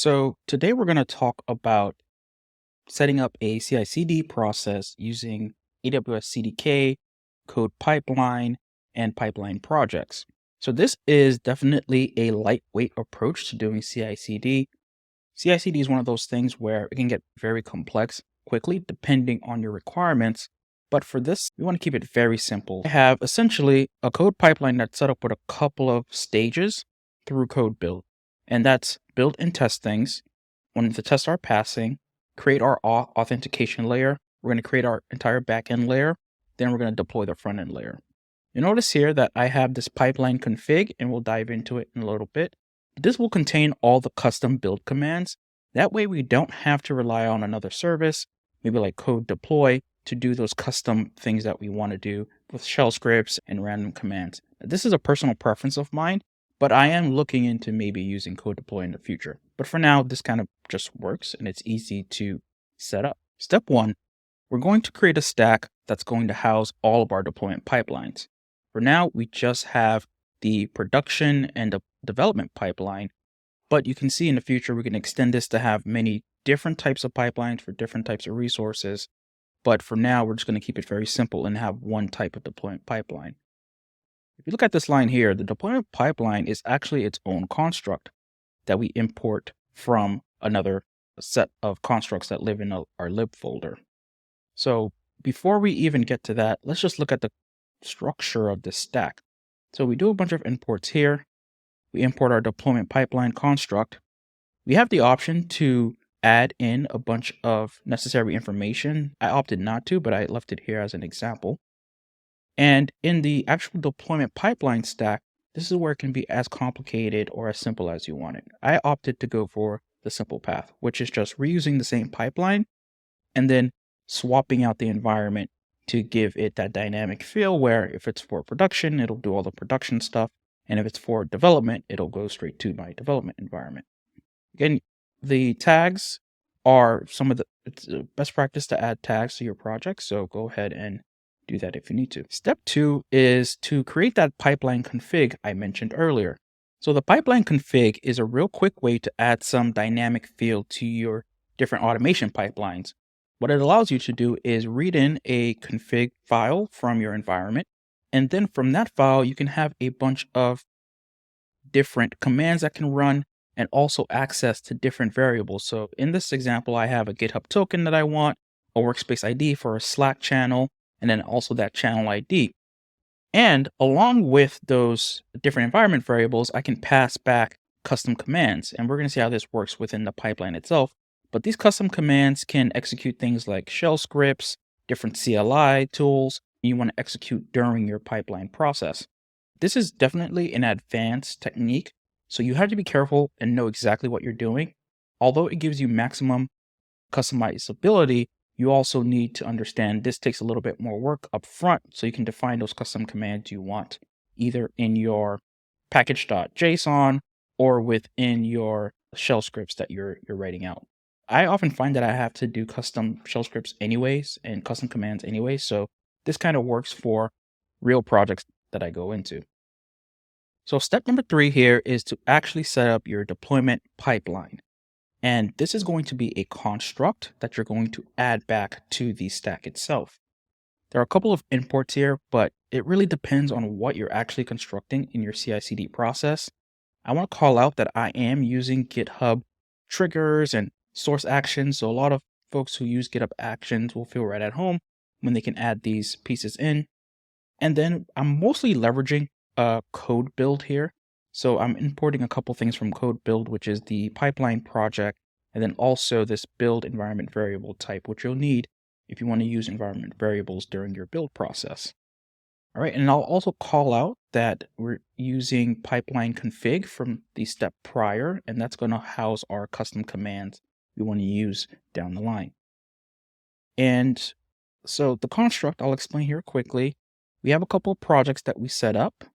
So today we're going to talk about setting up a CI/CD process using AWS CDK, code pipeline, and pipeline projects. So this is definitely a lightweight approach to doing CI/CD. CI/CD is one of those things where it can get very complex quickly depending on your requirements. But for this, we want to keep it very simple. I have essentially a code pipeline that's set up with a couple of stages through code build. And that's build and test things. When the tests are passing, create our authentication layer. We're going to create our entire backend layer. Then we're going to deploy the front end layer. You notice here that I have this pipeline config, and we'll dive into it in a little bit. This will contain all the custom build commands. That way we don't have to rely on another service, maybe like code deploy, to do those custom things that we want to do with shell scripts and random commands. This is a personal preference of mine, but I am looking into maybe using code deploy in the future. But for now, this kind of just works and it's easy to set up. Step one, we're going to create a stack that's going to house all of our deployment pipelines. For now, we just have the production and the development pipeline, but you can see in the future, we can extend this to have many different types of pipelines for different types of resources. But for now, we're just going to keep it very simple and have one type of deployment pipeline. If you look at this line here, the deployment pipeline is actually its own construct that we import from another set of constructs that live in our lib folder. So before we even get to that, let's just look at the structure of this stack. So we do a bunch of imports here. We import our deployment pipeline construct. We have the option to add in a bunch of necessary information. I opted not to, but I left it here as an example. And in the actual deployment pipeline stack, this is where it can be as complicated or as simple as you want it. I opted to go for the simple path, which is just reusing the same pipeline and then swapping out the environment to give it that dynamic feel where if it's for production, it'll do all the production stuff. And if it's for development, it'll go straight to my development environment. Again, the tags are it's best practice to add tags to your project. So go ahead and do that if you need to. Step two is to create that pipeline config I mentioned earlier. So the pipeline config is a real quick way to add some dynamic feel to your different automation pipelines. What it allows you to do is read in a config file from your environment. And then from that file, you can have a bunch of different commands that can run and also access to different variables. So in this example, I have a GitHub token that I want, a workspace ID for a Slack channel, and then also that channel ID. And along with those different environment variables, I can pass back custom commands. And we're going to see how this works within the pipeline itself. But these custom commands can execute things like shell scripts, different CLI tools you want to execute during your pipeline process. This is definitely an advanced technique, so you have to be careful and know exactly what you're doing. Although it gives you maximum customizability, you also need to understand this takes a little bit more work up front so you can define those custom commands you want, either in your package.json or within your shell scripts that you're writing out. I often find that I have to do custom shell scripts anyways and custom commands anyways, so this kind of works for real projects that I go into. So step number 3 here is to actually set up your deployment pipeline. And this is going to be a construct that you're going to add back to the stack itself. There are a couple of imports here, but it really depends on what you're actually constructing in your CI/CD process. I want to call out that I am using GitHub triggers and source actions. So a lot of folks who use GitHub actions will feel right at home when they can add these pieces in. And then I'm mostly leveraging a code build here. So I'm importing a couple things from code build, which is the pipeline project, and then also this build environment variable type, which you'll need if you want to use environment variables during your build process. All right, and I'll also call out that we're using pipeline config from the step prior, and that's going to house our custom commands we want to use down the line. And so the construct, I'll explain here quickly. We have a couple of projects that we set up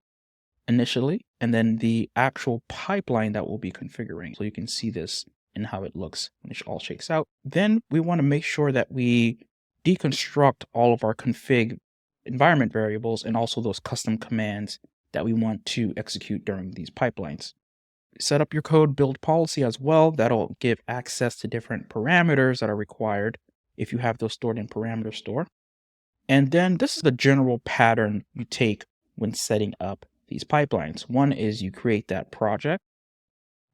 initially, and then the actual pipeline that we'll be configuring. So you can see this and how it looks when it all shakes out. Then we want to make sure that we deconstruct all of our config environment variables and also those custom commands that we want to execute during these pipelines. set up your code build policy as well. That'll give access to different parameters that are required if you have those stored in parameter store. And then this is the general pattern you take when setting up these pipelines. One is you create that project.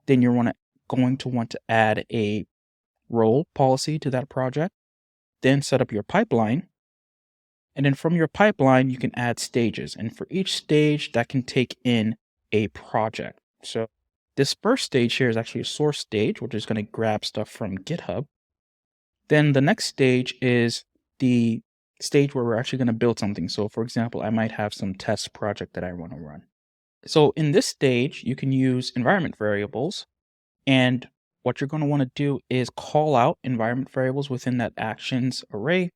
Then you're going to want to add a role policy to that project. Then set up your pipeline. And then from your pipeline, you can add stages. And for each stage, that can take in a project. So this first stage here is actually a source stage, which is going to grab stuff from GitHub. Then the next stage is the stage where we're actually going to build something. So for example, I might have some test project that I want to run. So in this stage, you can use environment variables. And what you're going to want to do is call out environment variables within that actions array.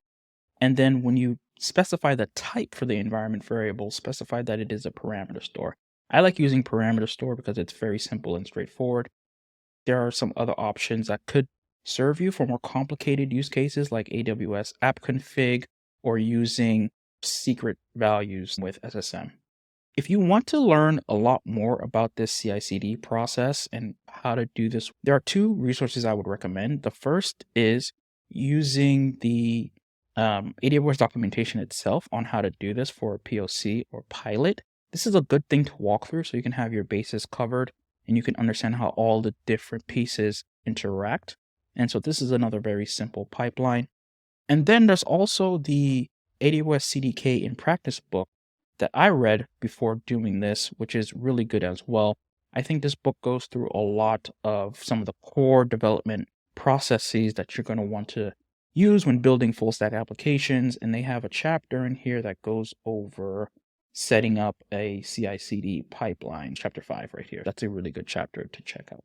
And then when you specify the type for the environment variable, specify that it is a parameter store. I like using parameter store because it's very simple and straightforward. There are some other options that could serve you for more complicated use cases like AWS app config or using secret values with SSM. If you want to learn a lot more about this CI/CD process and how to do this, there are two resources I would recommend. The first is using the AWS documentation itself on how to do this for a POC or pilot. This is a good thing to walk through so you can have your bases covered and you can understand how all the different pieces interact. And so this is another very simple pipeline. And then there's also the AWS CDK in practice book that I read before doing this, which is really good as well. I think this book goes through a lot of some of the core development processes that you're going to want to use when building full stack applications. And they have a chapter in here that goes over setting up a CI/CD pipeline, chapter 5 right here. That's a really good chapter to check out.